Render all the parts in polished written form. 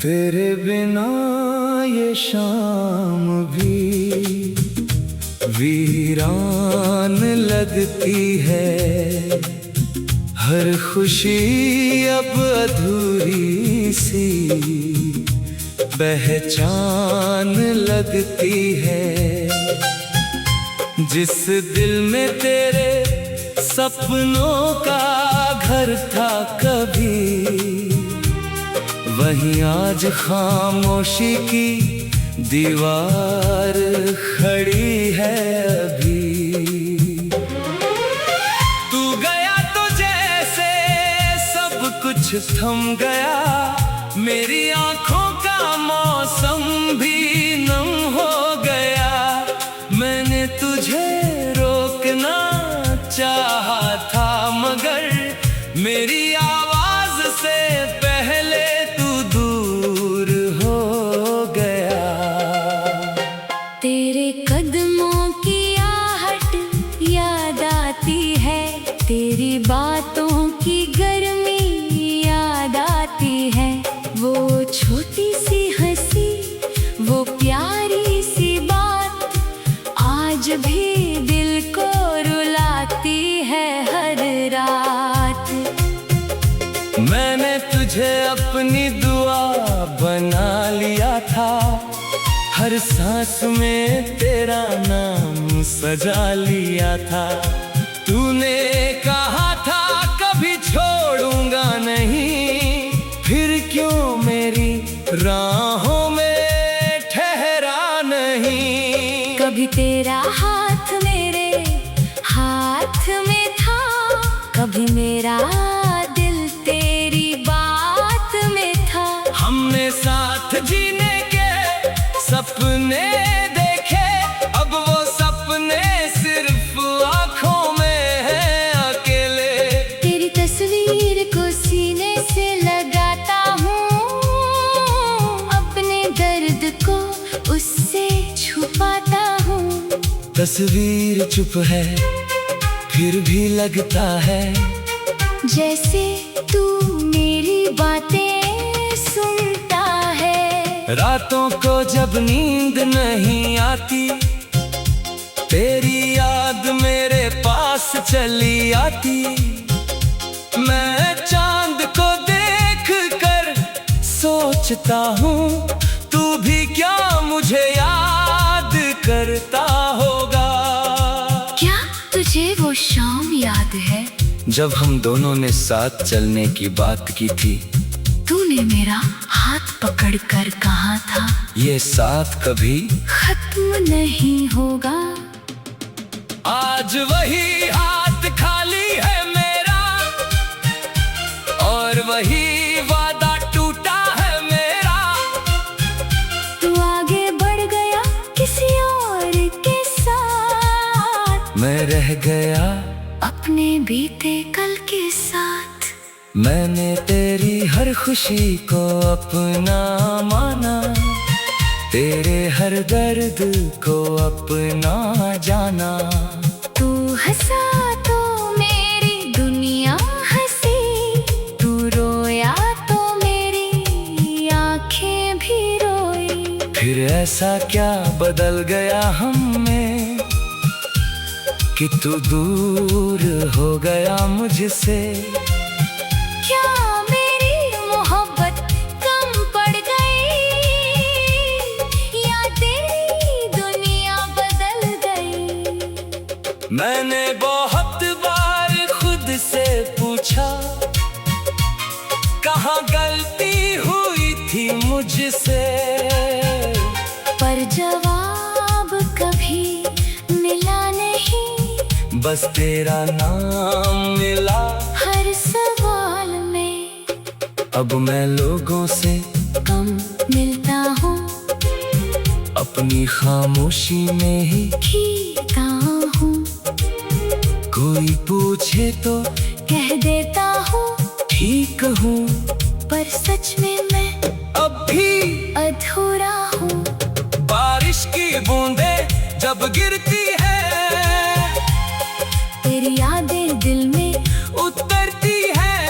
तेरे बिना ये शाम भी वीरान लगती है। हर खुशी अब अधूरी सी पहचान लगती है। जिस दिल में तेरे सपनों का घर था कभी, वहीं आज खामोशी की दीवार खड़ी है अभी। तू गया तो जैसे सब कुछ थम गया, मेरी आंखों का मौसम भी नम हो गया। मैंने तुझे रोकना चाहा था, मगर मेरी आवाज से पहले तेरे कदमों की आहट याद आती है, तेरी बातों की गर्मी याद आती है। वो छोटी सी हंसी, वो प्यारी सी बात आज भी दिल को रुलाती है हर रात। मैंने तुझे अपनी दुआ बना लिया था, हर सांस में तेरा नाम सजा लिया था। तूने कहा था कभी छोड़ूंगा नहीं, फिर क्यों मेरी राहों में ठहरा नहीं। कभी तेरा हाथ मेरे हाथ में था, कभी मेरा दिल तेरी बात में था। हमने साथ जीने सपने देखे, अब वो सपने सिर्फ आंखों में हैं अकेले। तेरी तस्वीर को सीने से लगाता हूँ, अपने दर्द को उससे छुपाता हूँ। तस्वीर चुप है फिर भी लगता है, जैसे तू मेरी बातें सुनता है। रातों को जब नींद नहीं आती, तेरी याद मेरे पास चली आती। मैं चांद को देख कर सोचता हूँ, तू भी क्या मुझे याद करता होगा। क्या तुझे वो शाम याद है जब हम दोनों ने साथ चलने की बात की थी? तूने मेरा हाथ पकड़कर कहा था, ये साथ कभी खत्म नहीं होगा। आज वही हाथ खाली है मेरा, और वही वादा टूटा है मेरा। तू आगे बढ़ गया किसी और के साथ, मैं रह गया अपने बीते कल के साथ। मैंने तेरी हर खुशी को अपना माना, तेरे हर दर्द को अपना जाना। तू हंसा तो मेरी दुनिया हंसी, तू रोया तो मेरी आंखें भी रोई। फिर ऐसा क्या बदल गया हम में कि तू दूर हो गया मुझसे। क्या मेरी मोहब्बत कम पड़ गई, या तेरी दुनिया बदल गई? मैंने बहुत बार खुद से पूछा, कहाँ गलती हुई थी मुझसे, पर जवाब कभी मिला नहीं। बस तेरा नाम मिला हर सवाल में। अब मैं लोगों से कम मिलता हूँ, अपनी खामोशी में ही खींचता हूँ। कोई पूछे तो कह देता हूँ ठीक हूँ, पर सच में मैं अब भी अधूरा हूँ। बारिश की बूंदें जब गिरती है, तेरी यादें दिल में उतरती है।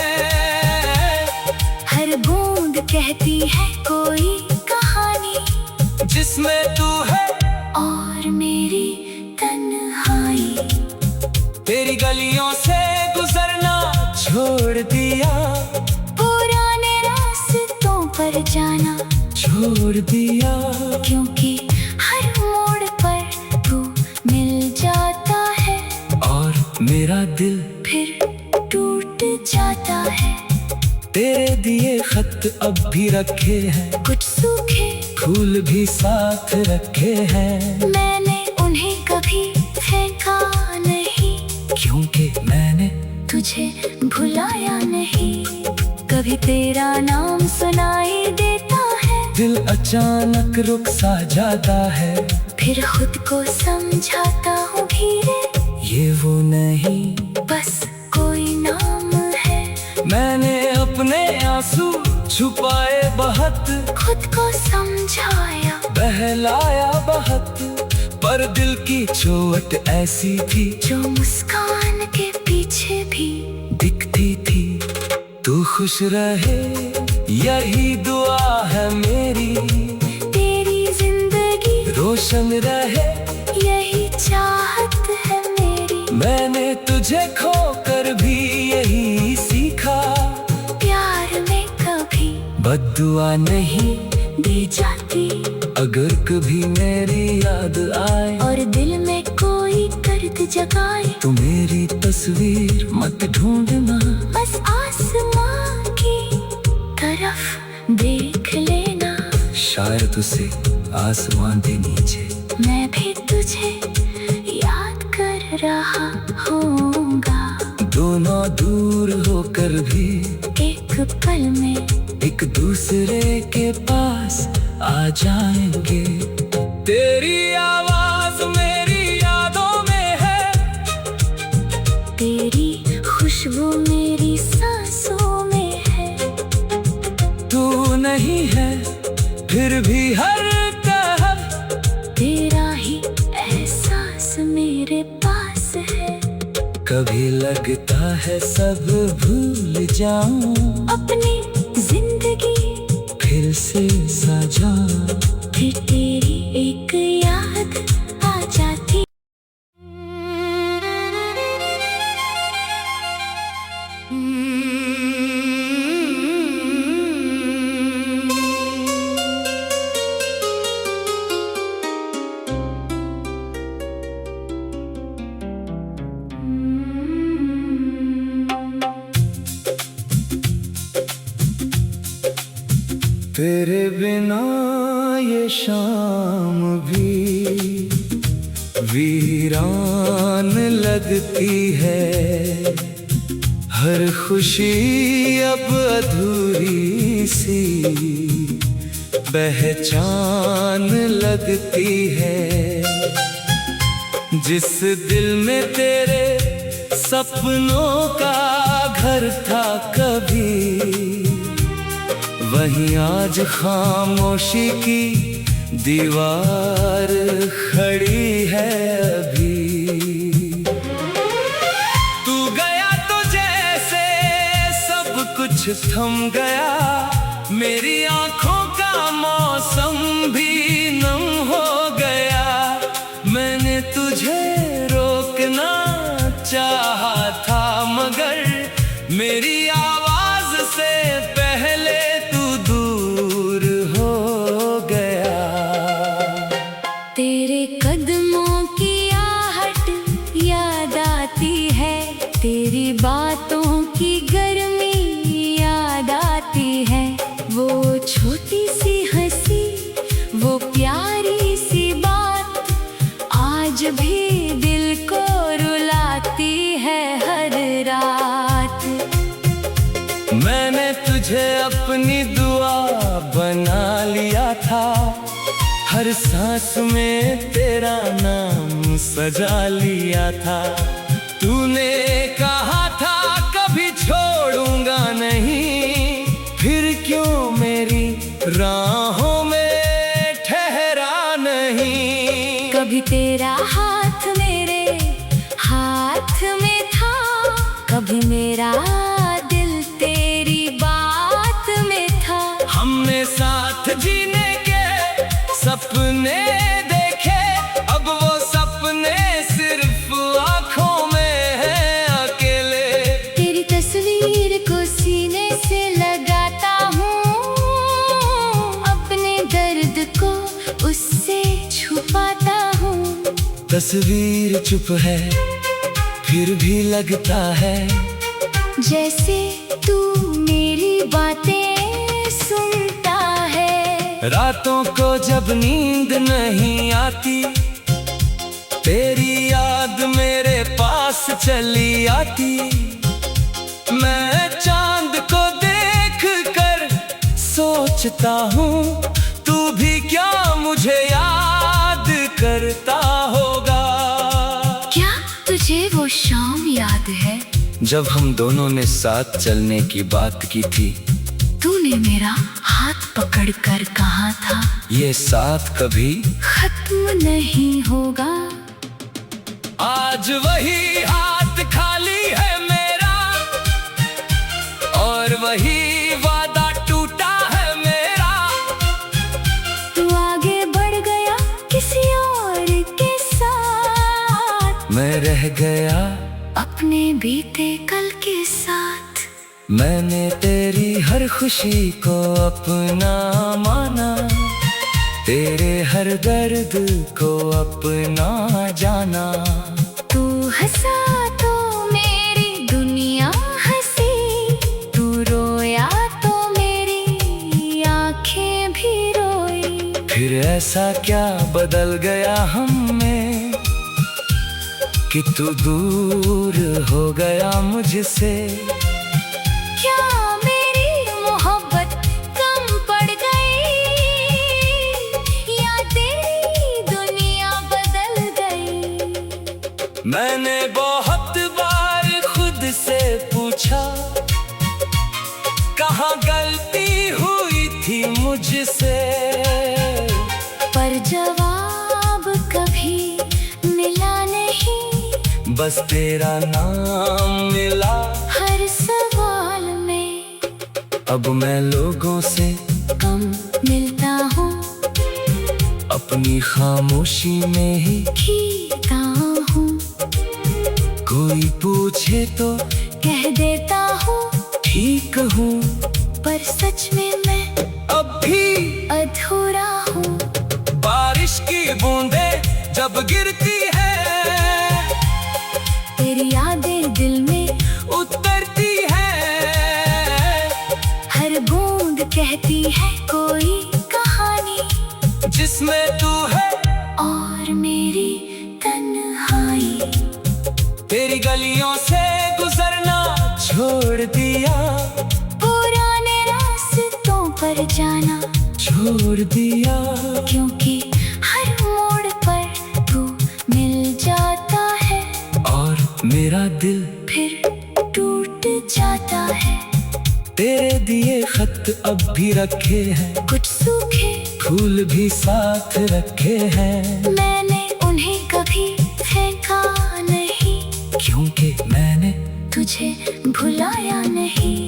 हर बूंद कह कहती है कोई कहानी, जिसमें तू है और मेरी तन्हाई। तेरी गलियों से गुजरना छोड़ दिया, पुराने रास्तों पर जाना छोड़ दिया। क्योंकि हर मोड़ पर तू मिल जाता है, और मेरा दिल फिर टूट जाता है। तेरे दिए खत अब भी रखे हैं, कुछ सूखे फूल भी साथ रखे हैं। मैंने उन्हें कभी फेंका नहीं, क्योंकि मैंने तुझे भुलाया नहीं। कभी तेरा नाम सुनाई देता है, दिल अचानक रुक सा जाता है। फिर खुद को समझाता हूँ धीरे, ये वो नहीं बस कोई नाम है। मैंने अपने आंसू छुपाए बहुत, खुद को समझाया बहलाया बहुत, पर दिल की चोट ऐसी थी जो मुस्कान के पीछे भी दिखती थी। तू खुश रहे यही दुआ है मेरी, तेरी जिंदगी रोशन रहे यही चाहत है मेरी। मैंने तुझे खोकर भी यही सीखा, प्यार में कभी बद्दुआ नहीं दी जाती। अगर कभी मेरी याद आए और दिल में कोई दर्द जगाए, तो मेरी तस्वीर मत ढूंढना, बस आसमां की तरफ देख लेना। शायद उसे आसमान के नीचे मैं भी तुझे याद कर रहा होऊंगा। दोनों दूर होकर भी एक पल में एक दूसरे के पास आ जाएंगे। तेरी आवाज मेरी यादों में है, तेरी खुशबू मेरी सांसों में है। तू नहीं है फिर भी हर तरफ तेरा ही एहसास मेरे पास है। कभी लगता है सब भूल जाऊं, अपनी जिंदगी फिर से सजा, फिर तेरी एक याद आ जाती। तेरे बिना ये शाम भी वीरान लगती है। हर खुशी अब अधूरी सी पहचान लगती है। जिस दिल में तेरे सपनों का घर था कभी, वहीं आज खामोशी की दीवार खड़ी है अभी। तू गया तो जैसे सब कुछ थम गया, मेरी आंखों का मौसम भी नम हो गया। मैंने तुझे रोकना चाहा था, मगर मेरी आवाज से पहले तेरे कदमों की आहट याद आती है, तेरी बातों की गर्मी याद आती है। वो छोटी सी हंसी, वो प्यारी सी बात आज भी दिल को रुलाती है हर रात। मैंने तुझे अपनी दुआ बना लिया था, हर सांस में तेरा नाम सजा लिया था। तूने कहा था कभी छोड़ूंगा नहीं, फिर क्यों मेरी राहों में ठहरा नहीं। कभी तेरा हाथ मेरे हाथ में था, कभी मेरा दिल तेरी बात में था। हम तस्वीर चुप है फिर भी लगता है जैसे तू मेरी बातें सुनता है। रातों को जब नींद नहीं आती तेरी याद मेरे पास चली आती। मैं चांद को देख कर सोचता हूँ तू भी क्या मुझे याद करता होगा। क्या तुझे वो शाम याद है जब हम दोनों ने साथ चलने की बात की थी? तूने मेरा हाथ पकड़कर कहा था ये साथ कभी खत्म नहीं होगा। आज वही हाथ खाली है मेरा और वही वादा टूटा है मेरा। तू आगे बढ़ गया किसी और के साथ, मैं रह गया अपने बीते कल के साथ। मैंने तेरी हर खुशी को अपना माना, तेरे हर दर्द को अपना जाना। तू हंसा तो मेरी दुनिया हंसी, तू रोया तो मेरी आंखें भी रोई। फिर ऐसा क्या बदल गया हम में कि तू दूर हो गया मुझसे। क्या मेरी मोहब्बत कम पड़ गई या तेरी दुनिया बदल गई? मैंने बहुत बार खुद से पूछा कहाँ गलती हुई थी मुझसे, पर जवाब कभी मिला नहीं। बस तेरा नाम मिला हर सवाल में। अब मैं लोगों से कम मिलता हूँ, अपनी खामोशी में ही खींचता हूँ। कोई पूछे तो कह देता हूँ ठीक हूँ, पर सच में मैं अब भी अधूरा हूँ। बारिश की बूंदें जब गिरती है तेरी यादें दिल में उतरती है। हर बूंद कहती है कोई कहानी, जिसमें तू है और मेरी तन्हाई। तेरी गलियों से गुजरना छोड़ दिया, पुराने रास्तों पर जाना छोड़ दिया। क्योंकि हर मोड़ पर तू मिल जाता है और मेरा दिल फिर टूट जाता है। तेरे दिए खत अब भी रखे हैं, कुछ सूखे फूल भी साथ रखे हैं। मैंने उन्हें कभी फेंका नहीं, क्योंकि मैंने तुझे भुलाया नहीं।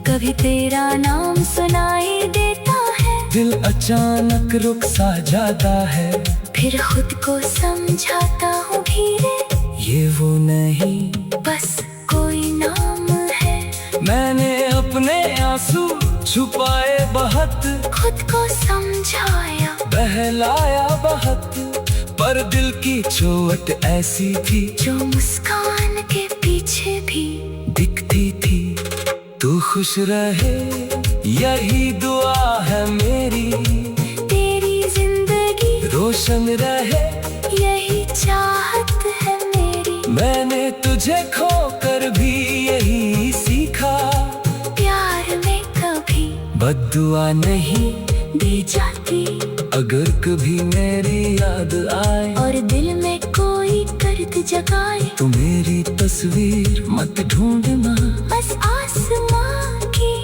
कभी तेरा नाम सुनाई देता है, दिल अचानक रुक सा जाता है। फिर खुद को समझाता हूँ धीरे, ये वो नहीं बस कोई नाम है। मैंने अपने आंसू छुपाए बहुत, खुद को समझाया बहलाया बहुत, पर दिल की चोट ऐसी थी जो मुस्कान के पीछे भी दिखती थी। तू खुश रहे यही दुआ है मेरी, तेरी जिंदगी रोशन रहे यही चाहत है मेरी। मैंने तुझे खोकर भी यही सीखा, प्यार में कभी बद्दुआ नहीं दी जाती। अगर कभी मेरी याद आए और दिल में कोई दर्द जगाए, तो मेरी तस्वीर मत ढूंढना, बस आसमां की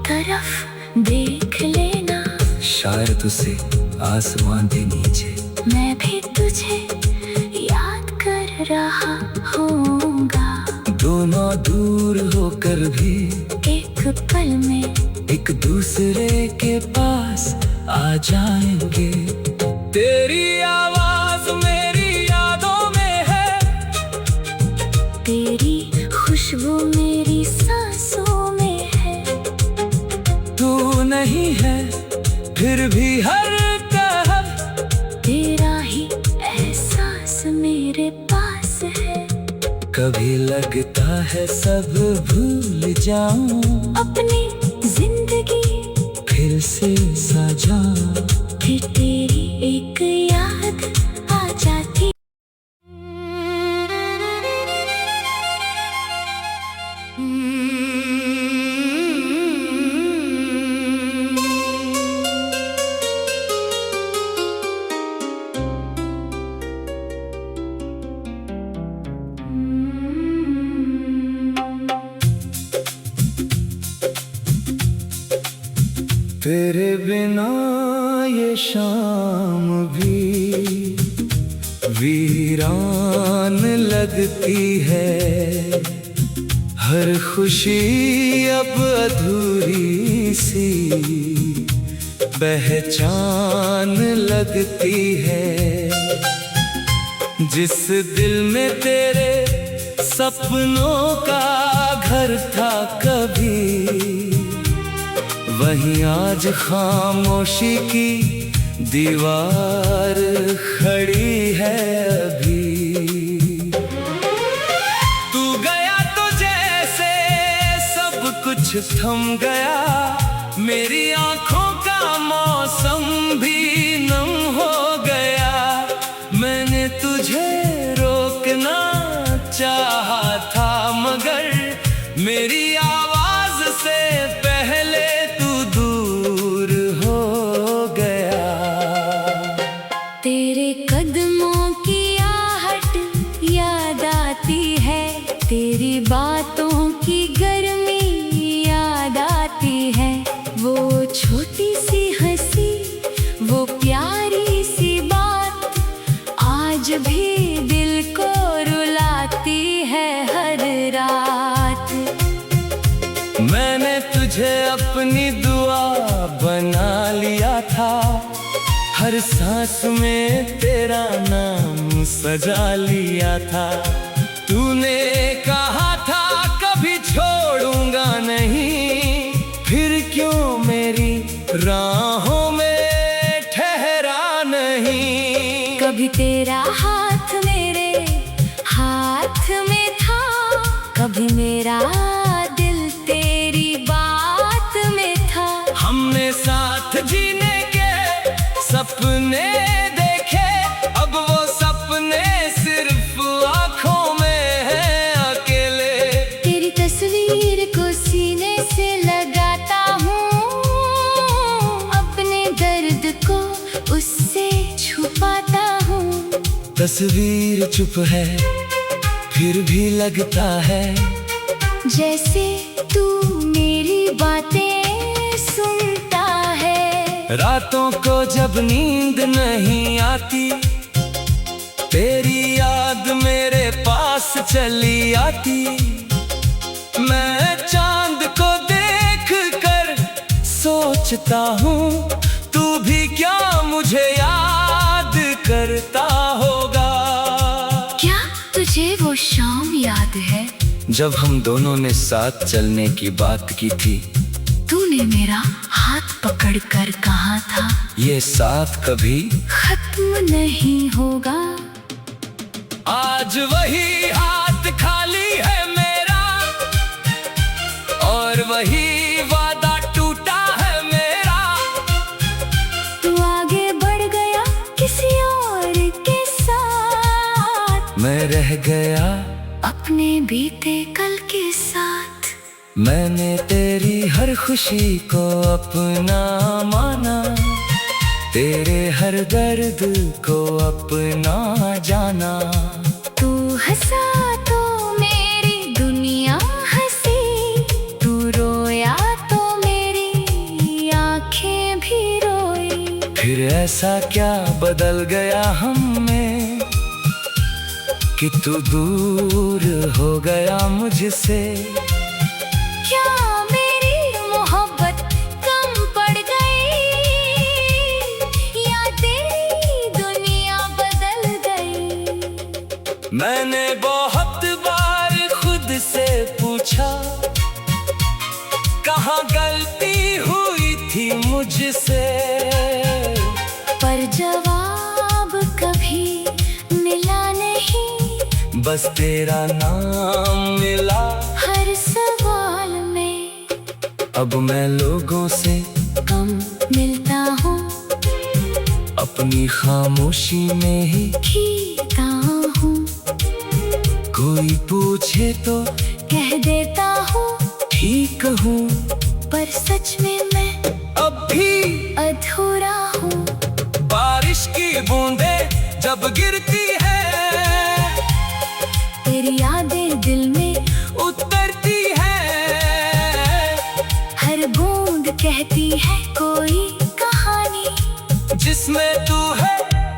तरफ देख लेना। शायद उसे आसमान के नीचे मैं भी तुझे याद कर रहा होऊंगा। दोनों दूर होकर भी एक पल में एक दूसरे के पास आ जाएंगे। तेरी आवाज मेरी यादों में है, तेरी खुशबू मेरी सांसों में है। तू नहीं है फिर भी हर तरफ तेरा ही एहसास में कभी लगता है सब भूल जाऊं, अपनी जिंदगी फिर से सजा। फिर तेरी एक याद आ जाती। तेरे बिना ये शाम भी वीरान लगती है, हर खुशी अब अधूरी सी पहचान लगती है। जिस दिल में तेरे सपनों का घर था कभी, वहीं आज खामोशी की दीवार खड़ी है अभी। तू गया तो जैसे सब कुछ थम गया, मेरी आंखों का मौसम भी नम हो गया। मैंने तुझे रोकना चाहा था, मगर मेरी आवाज से पहले तेरे कदमों की आहट याद आती है, तेरी बातों की गर्मी याद आती है। वो छोटी सी हंसी, वो प्यारी सी बात आज भी दिल को रुलाती है हर रात। मैंने तुझे अपनी दुआ बना लिया था, हर सांस में तेरा नाम सजा लिया था। तूने कहा था कभी छोड़ूंगा नहीं, फिर क्यों मेरी राहों में ठहरा नहीं। कभी तेरा हाथ मेरे हाथ में था, कभी मेरा दिल तेरी बात में था। हमने साथ जीने सपने देखे, अब वो सपने सिर्फ आंखों में हैं अकेले। तेरी तस्वीर को सीने से लगाता हूँ, अपने दर्द को उससे छुपाता हूँ। तस्वीर चुप है फिर भी लगता है, जैसे तू मेरी बातें सुनता है। रातों को जब नींद नहीं आती, तेरी याद मेरे पास चली आती। मैं चांद को देख कर सोचता हूँ, तू भी क्या मुझे याद करता होगा। क्या तुझे वो शाम याद है जब हम दोनों ने साथ चलने की बात की थी? तूने मेरा हाथ पकड़कर कहा था, ये साथ कभी खत्म नहीं होगा। आज वही हाथ खाली है मेरा, और वही वादा टूटा है मेरा। तू आगे बढ़ गया किसी और के साथ, मैं रह गया अपने बीते कल के साथ। मैंने तेरी हर खुशी को अपना माना, तेरे हर दर्द को अपना जाना। तू हंसा तो मेरी दुनिया हंसी, तू रोया तो मेरी आंखें भी रोई। फिर ऐसा क्या बदल गया हम में कि तू दूर हो गया मुझसे? क्या मेरी मोहब्बत कम पड़ गई, या तेरी दुनिया बदल गई? मैंने बहुत बार खुद से पूछा, कहाँ गलती हुई थी मुझसे, पर जवाब कभी मिला नहीं। बस तेरा नाम मिला हर सवाल में। अब मैं लोगों से कम मिलता हूँ, अपनी खामोशी में ही खींचता हूँ। कोई पूछे तो कह देता हूँ ठीक हूँ, पर सच में मैं अब भी अधूरा हूँ। बारिश की बूंदें जब गिरती है, तेरी यादें दिल में उतरती है। हर बूंद कहती है कोई कहानी, जिसमें तू है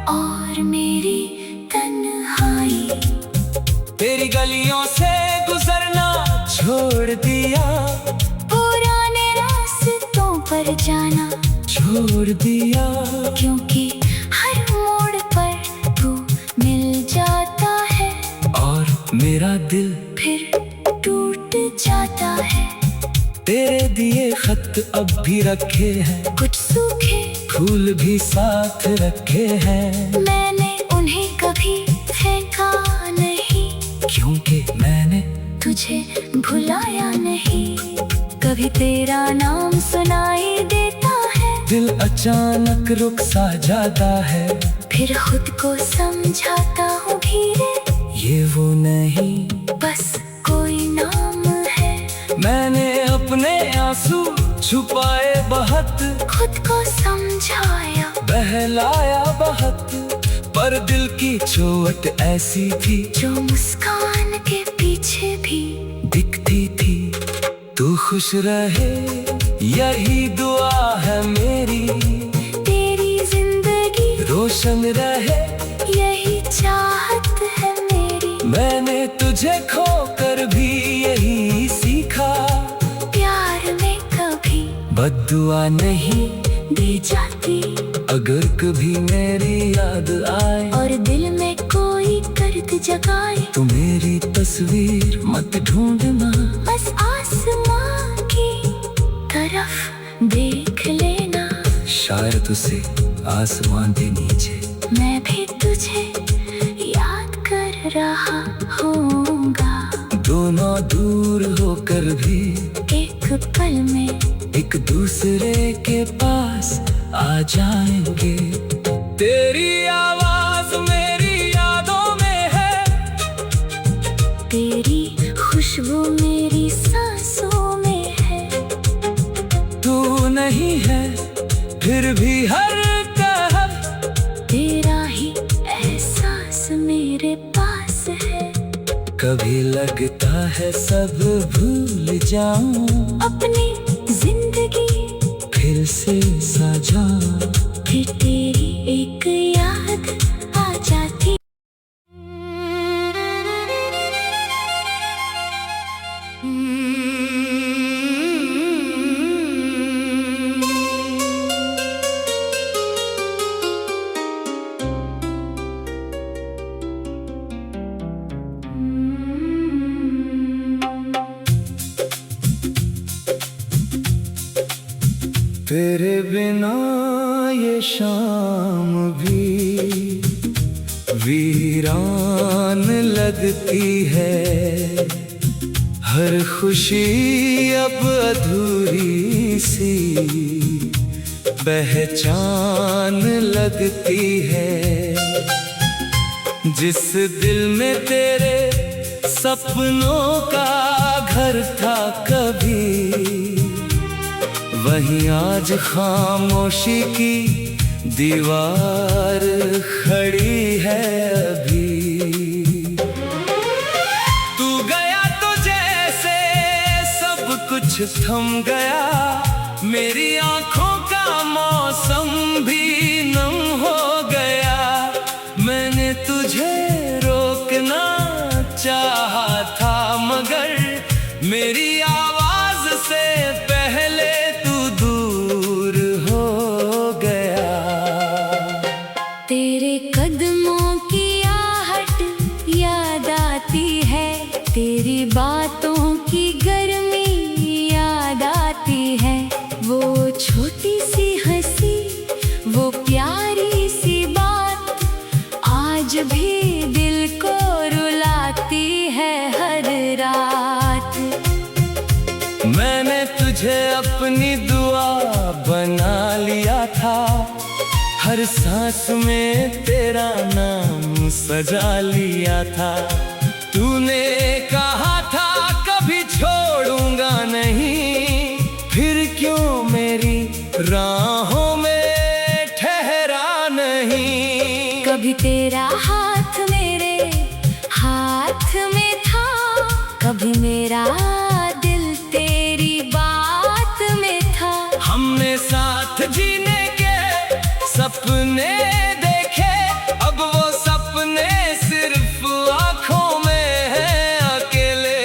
और मेरी तन्हाई। तेरी गलियों से गुजरना छोड़ दिया, पुराने रास्तों पर जाना छोड़ दिया। क्योंकि हर मोड़ पर तू मिल जाता है और मेरा दिल फिर टूट जाता है। तेरे दिए खत अब भी रखे हैं, कुछ सूखे फूल भी साथ रखे हैं। मैंने उन्हें कभी फेंका नहीं, क्योंकि मैंने तुझे भुलाया नहीं। कभी तेरा नाम सुनाई देता है, दिल अचानक रुक सा जाता है। फिर खुद को समझाता हूँ धीरे, ये वो नहीं बस कोई नाम है। मैंने अपने आंसू छुपाए बहुत, खुद को समझाया बहलाया बहुत, पर दिल की चोट ऐसी थी जो मुस्कान के पीछे भी दिखती थी। तू खुश रहे यही दुआ है मेरी, तेरी जिंदगी रोशन रहे यही चाहत है मेरी। मैंने तुझे खोकर भी यही सीखा, प्यार में कभी बद्दुआ नहीं दी जाती। अगर कभी मेरी याद आए और दिल में कोई दर्द जगाए, तो मेरी तस्वीर मत ढूंढना, बस आसमां की तरफ देख लेना। शायद उसे आसमान के नीचे मैं भी तुझे याद कर रहा होऊंगा। दोनों दूर होकर भी एक पल में एक दूसरे के पास आ जाएंगे। तेरी आवाज मेरी यादों में है, तेरी खुशबू मेरी सांसों में है। तू नहीं है फिर भी हर तरफ तेरा ही एहसास मेरे पास है। कभी लगता है सब भूल जाऊं, अपनी जिंदगी फिर से सजा, फिर तेरी एक याद आ जाती। तेरे बिना ये शाम भी वीरान लगती है। हर खुशी अब अधूरी सी पहचान लगती है। जिस दिल में तेरे सपनों का घर था कभी, वहीं आज खामोशी की दीवार खड़ी है अभी। तू गया तो जैसे सब कुछ थम गया, मेरी आंखों का मौसम भी नम हो गया। मैंने तुझे रोकना चाहा था, मगर मेरी आवाज से पहले तेरे कदमों की आहट याद आती है, तेरी बातों की गर्मी याद आती है। वो छोटी सी हंसी, वो प्यारी सी बात आज भी दिल को रुलाती तुझे अपनी दुआ बना लिया था, हर सांस में तेरा नाम सजा लिया था। तूने कहा था कभी छोड़ूंगा नहीं, फिर क्यों मेरी राहों में ठहरा नहीं। कभी तेरा हाथ मेरे हाथ में था, कभी मेरा दिल तेरी बात में था। हमने साथ जीने के सपने देखे, अब वो सपने सिर्फ आंखों में हैं अकेले।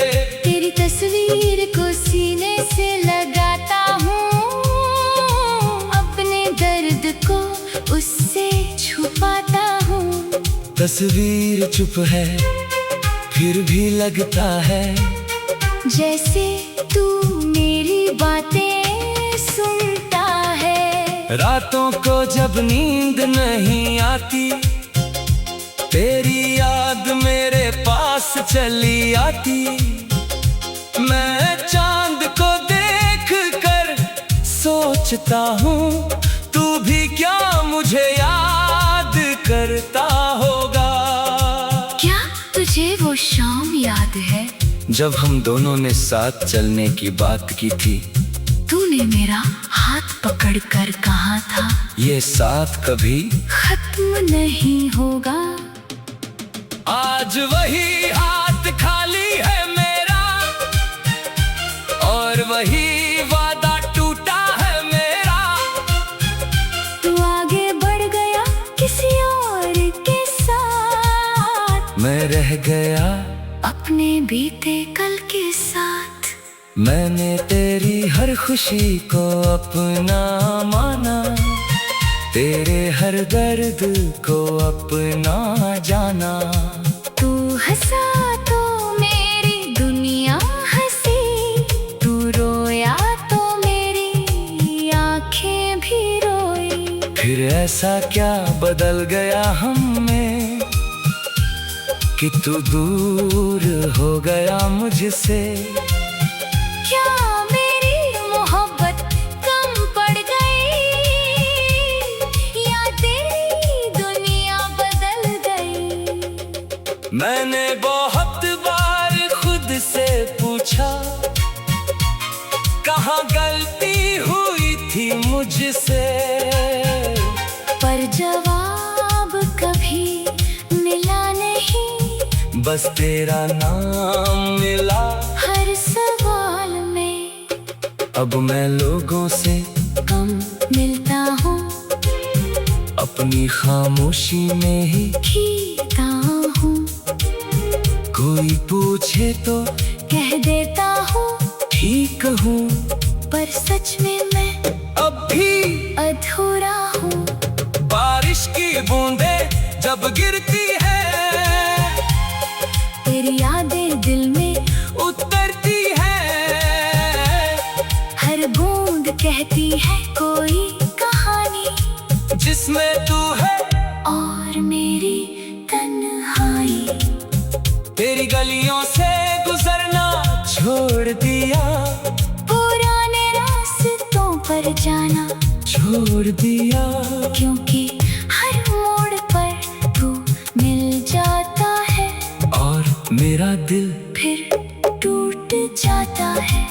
तेरी तस्वीर को सीने से लगाता हूँ, अपने दर्द को उससे छुपाता हूँ। तस्वीर चुप है फिर भी लगता है, जैसे तू मेरी बातें सुनता है। रातों को जब नींद नहीं आती, तेरी याद मेरे पास चली आती। मैं चांद को देख कर सोचता हूँ, तू भी क्या मुझे याद करता होगा। क्या तुझे वो शाम याद है जब हम दोनों ने साथ चलने की बात की थी? तूने मेरा हाथ पकड़ कर कहा था, ये साथ कभी खत्म नहीं होगा। आज वही हाथ खाली है मेरा, और वही वादा टूटा है मेरा। तू आगे बढ़ गया किसी और के साथ, मैं रह गया अपने बीते कल के साथ। मैंने तेरी हर खुशी को अपना माना, तेरे हर दर्द को अपना जाना। तू हंसा तो मेरी दुनिया हंसी, तू रोया तो मेरी आंखें भी रोई। फिर ऐसा क्या बदल गया हम में कि तू दूर हो गया मुझसे। क्या मेरी मोहब्बत कम पड़ गई, या तेरी दुनिया बदल गई। मैंने बहुत बार खुद से पूछा, कहाँ गलती हुई थी मुझसे, पर जवाब कभी मिला नहीं। बस तेरा नाम मिला हर सवाल में। अब मैं लोगों से कम मिलता हूँ, अपनी खामोशी में ही खींचता हूँ। कोई पूछे तो कह देता हूँ ठीक हूँ, पर सच में मैं अब भी अधूरा हूँ। बारिश की बूंदें जब गिरती है, तेरी यादें दिल में उतरती है। हर बूंद कहती है कोई कहानी, जिसमें तू है और मेरी तन्हाई। तेरी गलियों से गुजरना छोड़ दिया, पुराने रास्तों पर जाना छोड़ दिया। क्योंकि हर मोड़ पर तू मिल जाता है, और मेरा दिल फिर टूट जाता है।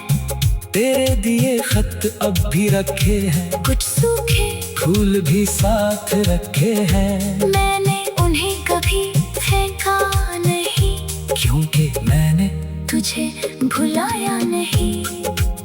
तेरे दिए खत अब भी रखे हैं, कुछ सूखे फूल भी साथ रखे हैं। मैंने उन्हें कभी फेंका नहीं, क्योंकि मैंने तुझे भुलाया नहीं।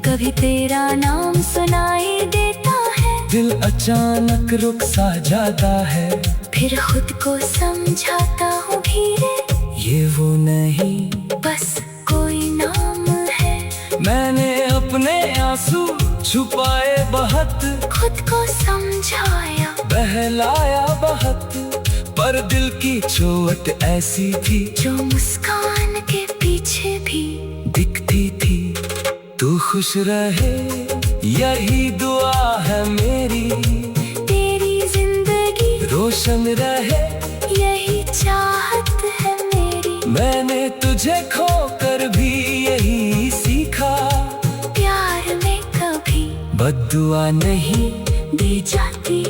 कभी तेरा नाम सुनाई देता है, दिल अचानक रुक सा जाता है। फिर खुद को समझाता हूँ धीरे, ये वो नहीं बस कोई नाम है। मैंने अपने आंसू छुपाए बहुत, खुद को समझाया बहलाया बहुत, पर दिल की चोट ऐसी थी जो मुस्कान के पीछे भी दिखती थी। तू खुश रहे यही दुआ है मेरी, तेरी जिंदगी रोशन रहे यही चाहत है मेरी। मैंने तुझे खोकर भी यही सीखा, प्यार में कभी बद्दुआ नहीं दी जाती।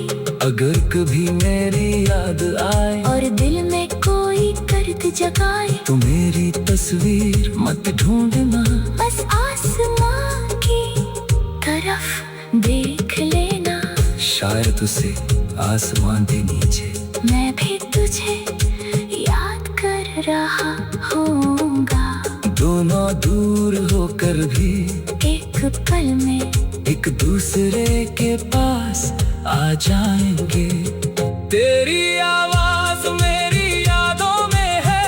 अगर कभी मेरी याद आए और दिल में कोई दर्द जगाए, तो मेरी तस्वीर मत ढूंढना, बस आसमां की तरफ देख लेना। शायद उसे आसमान के नीचे मैं भी तुझे याद कर रहा होऊंगा। दोनों दूर होकर भी एक पल में एक दूसरे के पास आ जाएंगे। तेरी आवाज मेरी यादों में है,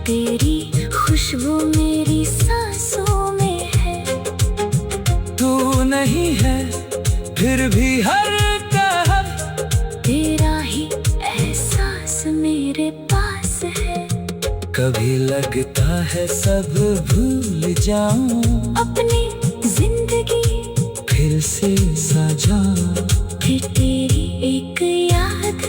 तेरी खुशबू मेरी सांसों में है। तू नहीं है फिर भी हर तरफ तेरा ही एहसास मेरे पास है। कभी लगता है सब भूल जाऊं, अपनी जिंदगी फिर से सजा। फिर तेरी एक याद